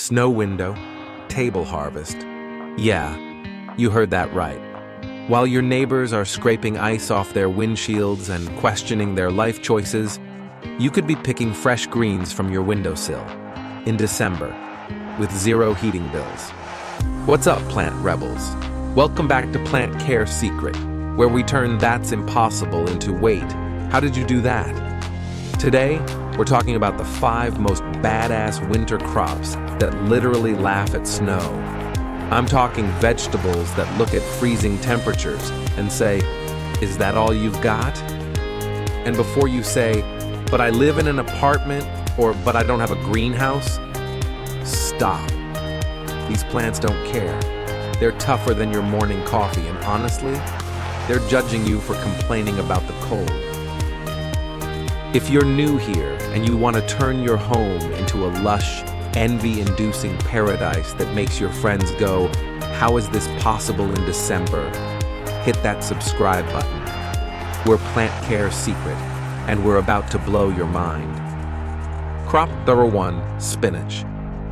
Snow window, table harvest. Yeah, you heard that right. While your neighbors are scraping ice off their windshields and questioning their life choices, you could be picking fresh greens from your windowsill in December with zero heating bills. What's up, plant rebels? Welcome back to Plant Care Secret, where we turn "that's impossible" into "wait, how did you do that?" Today, we're talking about the 5 most badass winter crops that literally laugh at snow. I'm talking vegetables that look at freezing temperatures and say, "Is that all you've got?" And before you say, "But I live in an apartment," or "But I don't have a greenhouse," stop. These plants don't care. They're tougher than your morning coffee, and honestly, they're judging you for complaining about the cold. If you're new here and you want to turn your home into a lush, envy-inducing paradise that makes your friends go, "How is this possible in December?" hit that subscribe button. We're Plant Care Secret, and we're about to blow your mind. Crop number 1, spinach.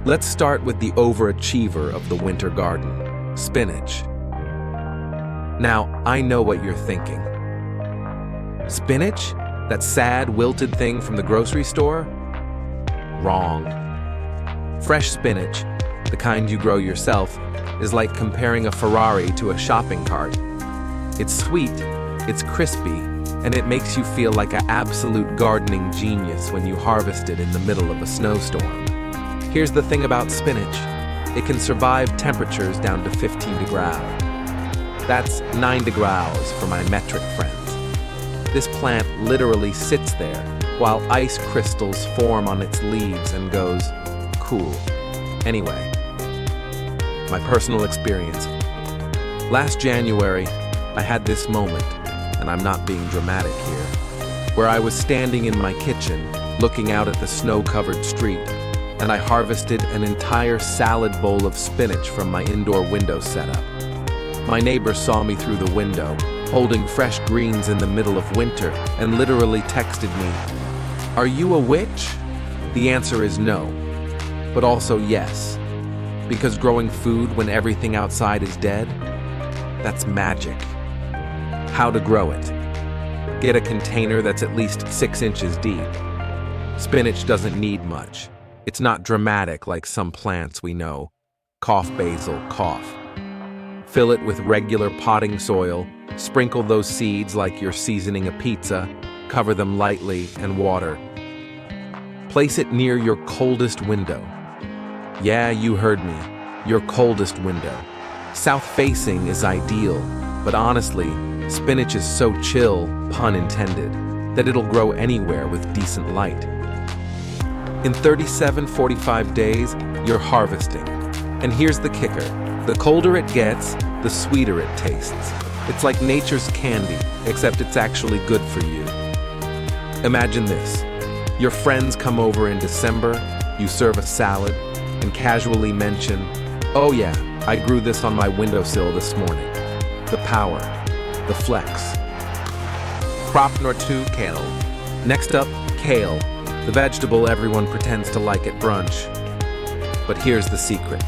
Let's start with the overachiever of the winter garden, spinach. Now, I know what you're thinking. Spinach? That sad, wilted thing from the grocery store? Wrong. Fresh spinach, the kind you grow yourself, is like comparing a Ferrari to a shopping cart. It's sweet, it's crispy, and it makes you feel like an absolute gardening genius when you harvest it in the middle of a snowstorm. Here's the thing about spinach. It can survive temperatures down to 15 degrees. That's 9 degrees for my metric friends. This plant literally sits there while ice crystals form on its leaves and goes, "Cool." Anyway, my personal experience. Last January, I had this moment, and I'm not being dramatic here, where I was standing in my kitchen looking out at the snow-covered street, and I harvested an entire salad bowl of spinach from my indoor window setup. My neighbor saw me through the window, holding fresh greens in the middle of winter, and literally texted me, "Are you a witch?" The answer is no, but also yes, because growing food when everything outside is dead, that's magic. How to grow it. Get a container that's at least 6 inches deep. Spinach doesn't need much. It's not dramatic like some plants we know. Cough basil, cough. Fill it with regular potting soil, sprinkle those seeds like you're seasoning a pizza, cover them lightly, and water. Place it near your coldest window. Yeah, you heard me, your coldest window. South-facing is ideal, but honestly, spinach is so chill, pun intended, that it'll grow anywhere with decent light. In 37-45 days, you're harvesting. And here's the kicker. The colder it gets, the sweeter it tastes. It's like nature's candy, except it's actually good for you. Imagine this. Your friends come over in December, you serve a salad, and casually mention, "Oh yeah, I grew this on my windowsill this morning." The power, the flex. Crop number 2, kale. Next up, kale, the vegetable everyone pretends to like at brunch. But here's the secret.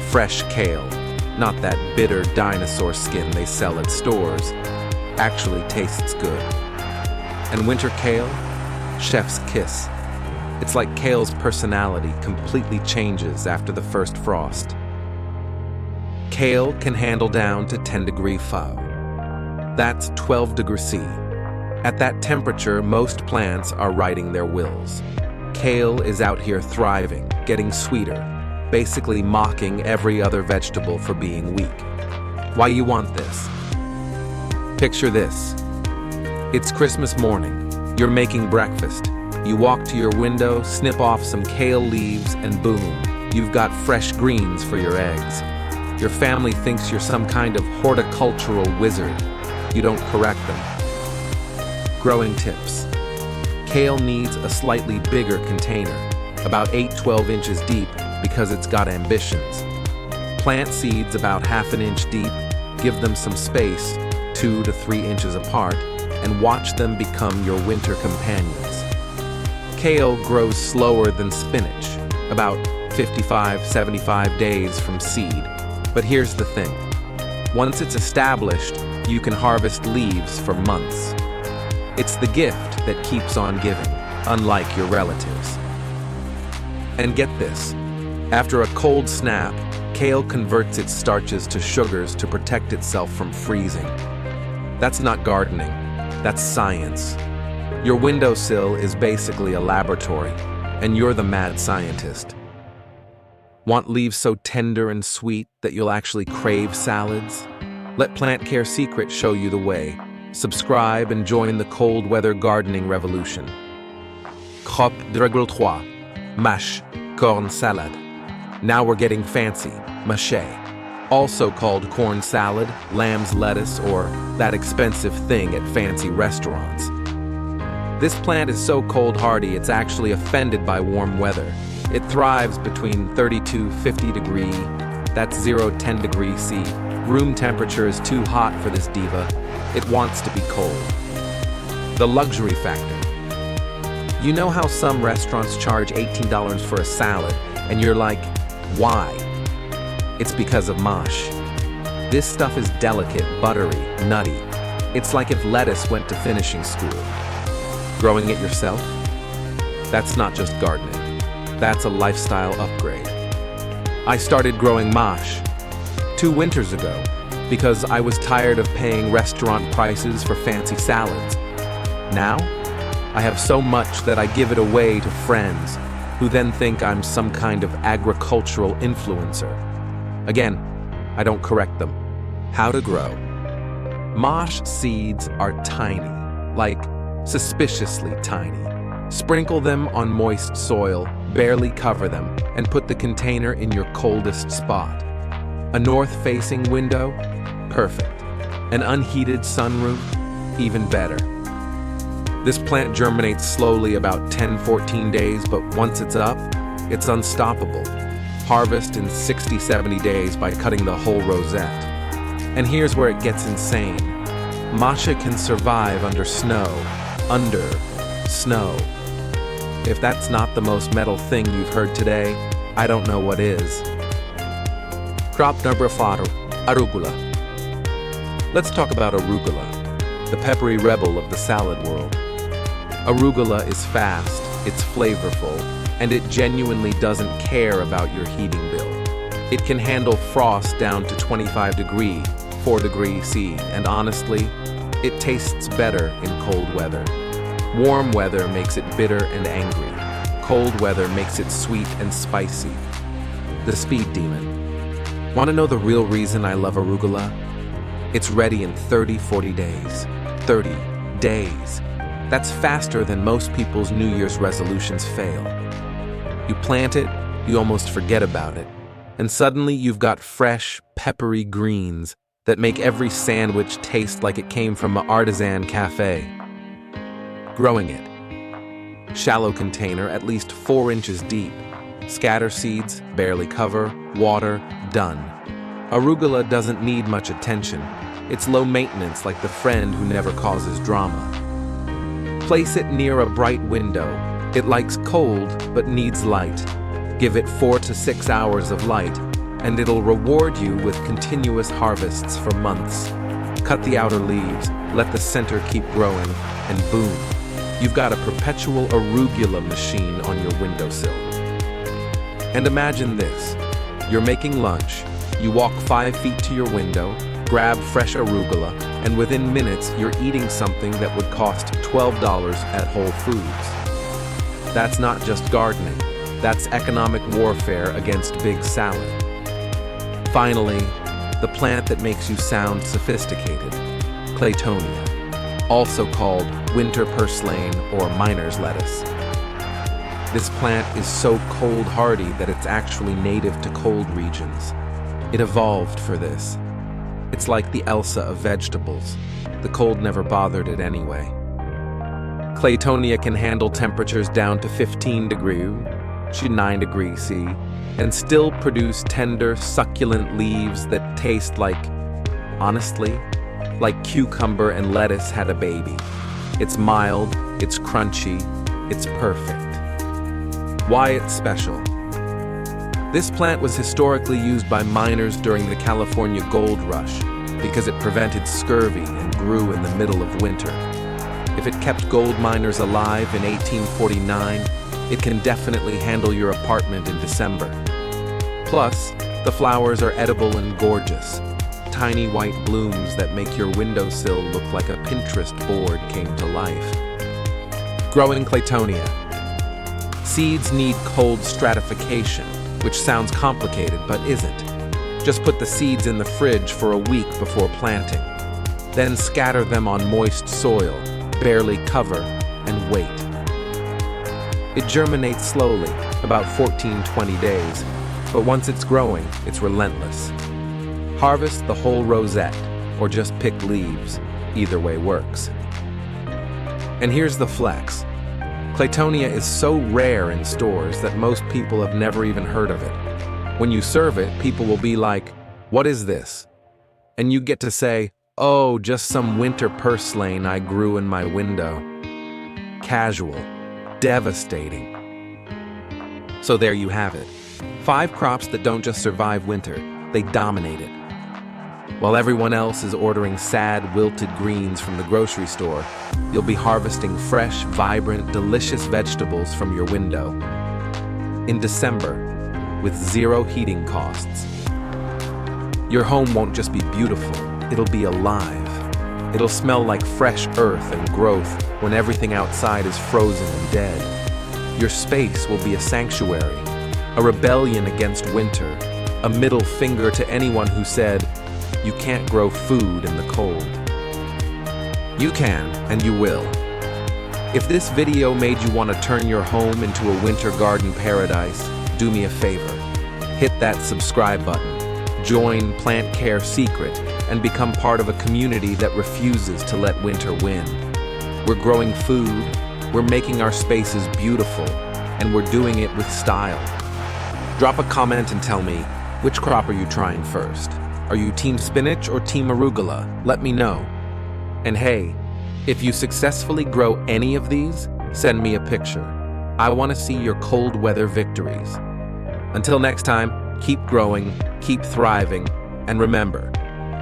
Fresh kale, not that bitter dinosaur skin they sell at stores, actually tastes good. And winter kale? Chef's kiss. It's like kale's personality completely changes after the first frost. Kale can handle down to 10 Fahr. That's 12 degrees C. At that temperature, most plants are riding their wills. Kale is out here thriving, getting sweeter, basically mocking every other vegetable for being weak. Why you want this? Picture this. It's Christmas morning. You're making breakfast. You walk to your window, snip off some kale leaves, and boom, you've got fresh greens for your eggs. Your family thinks you're some kind of horticultural wizard. You don't correct them. Growing tips. Kale needs a slightly bigger container, about 8-12 inches deep, because it's got ambitions. Plant seeds about 1/2 inch deep, give them some space, 2 to 3 inches apart, and watch them become your winter companions. Kale grows slower than spinach, about 55, 75 days from seed. But here's the thing. Once it's established, you can harvest leaves for months. It's the gift that keeps on giving, unlike your relatives. And get this, after a cold snap, kale converts its starches to sugars to protect itself from freezing. That's not gardening, that's science. Your windowsill is basically a laboratory, and you're the mad scientist. Want leaves so tender and sweet that you'll actually crave salads? Let Plant Care Secret show you the way. Subscribe and join the cold weather gardening revolution. Crop de règle 3. Mâche, corn salad. Now we're getting fancy. Mâche, also called corn salad, lamb's lettuce, or that expensive thing at fancy restaurants. This plant is so cold-hardy it's actually offended by warm weather. It thrives between 32-50 degree, that's 0-10 degrees C. Room temperature is too hot for this diva. It wants to be cold. The luxury factor. You know how some restaurants charge $18 for a salad, and you're like, why? It's because of mâche. This stuff is delicate, buttery, nutty. It's like if lettuce went to finishing school. Growing it yourself? That's not just gardening. That's a lifestyle upgrade. I started growing mâche 2 winters ago because I was tired of paying restaurant prices for fancy salads. Now, I have so much that I give it away to friends who then think I'm some kind of agricultural influencer. Again, I don't correct them. How to grow. Mâche seeds are tiny, like suspiciously tiny. Sprinkle them on moist soil, barely cover them, and put the container in your coldest spot. A north-facing window? Perfect. An unheated sunroof? Even better. This plant germinates slowly about 10-14 days, but once it's up, it's unstoppable. Harvest in 60-70 days by cutting the whole rosette. And here's where it gets insane. Mâche can survive under snow. Under snow. If that's not the most metal thing you've heard today, I don't know what is. Crop number 4, arugula. Let's talk about arugula, the peppery rebel of the salad world. Arugula is fast, it's flavorful, and it genuinely doesn't care about your heating bill. It can handle frost down to 25 degree, 4 degrees C, and honestly, it tastes better in cold weather. Warm weather makes it bitter and angry. Cold weather makes it sweet and spicy. The speed demon. Want to know the real reason I love arugula? It's ready in 30-40 days. 30 days. That's faster than most people's New Year's resolutions fail. You plant it, you almost forget about it, and suddenly you've got fresh, peppery greens that make every sandwich taste like it came from an artisan cafe. Growing it. Shallow container, at least 4 inches deep. Scatter seeds, barely cover, water, done. Arugula doesn't need much attention. It's low maintenance, like the friend who never causes drama. Place it near a bright window. It likes cold, but needs light. Give it 4 to 6 hours of light, and it'll reward you with continuous harvests for months. Cut the outer leaves, let the center keep growing, and boom, you've got a perpetual arugula machine on your windowsill. And imagine this. You're making lunch, you walk 5 feet to your window, grab fresh arugula, and within minutes you're eating something that would cost $12 at Whole Foods. That's not just gardening, that's economic warfare against big salad. Finally, the plant that makes you sound sophisticated, Claytonia, also called winter purslane or miner's lettuce. This plant is so cold-hardy that it's actually native to cold regions. It evolved for this. It's like the Elsa of vegetables. The cold never bothered it anyway. Claytonia can handle temperatures down to 15 degrees, 9 degrees C, and still produce tender, succulent leaves that taste like, honestly, like cucumber and lettuce had a baby. It's mild, it's crunchy, it's perfect. Why it's special? This plant was historically used by miners during the California Gold Rush because it prevented scurvy and grew in the middle of winter. If it kept gold miners alive in 1849, it can definitely handle your apartment in December. Plus, the flowers are edible and gorgeous. Tiny white blooms that make your windowsill look like a Pinterest board came to life. Growing Claytonia. Seeds need cold stratification, which sounds complicated but isn't. Just put the seeds in the fridge for a week before planting. Then scatter them on moist soil, barely cover, and wait. It germinates slowly, about 14-20 days, but once it's growing, it's relentless. Harvest the whole rosette, or just pick leaves. Either way works. And here's the flex. Claytonia is so rare in stores that most people have never even heard of it. When you serve it, people will be like, "What is this?" And you get to say, "Oh, just some winter purslane I grew in my window." Casual. Devastating. So there you have it. 5 crops that don't just survive winter, they dominate it. While everyone else is ordering sad, wilted greens from the grocery store, you'll be harvesting fresh, vibrant, delicious vegetables from your window. In December, with 0 heating costs. Your home won't just be beautiful, it'll be alive. It'll smell like fresh earth and growth when everything outside is frozen and dead. Your space will be a sanctuary, a rebellion against winter, a middle finger to anyone who said, "You can't grow food in the cold." You can, and you will. If this video made you want to turn your home into a winter garden paradise, do me a favor. Hit that subscribe button, join Plant Care Secret, and become part of a community that refuses to let winter win. We're growing food, we're making our spaces beautiful, and we're doing it with style. Drop a comment and tell me, which crop are you trying first? Are you Team Spinach or Team Arugula? Let me know. And hey, if you successfully grow any of these, send me a picture. I want to see your cold weather victories. Until next time, keep growing, keep thriving, and remember,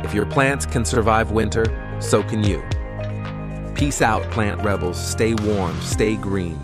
if your plants can survive winter, so can you. Peace out, plant rebels. Stay warm, stay green.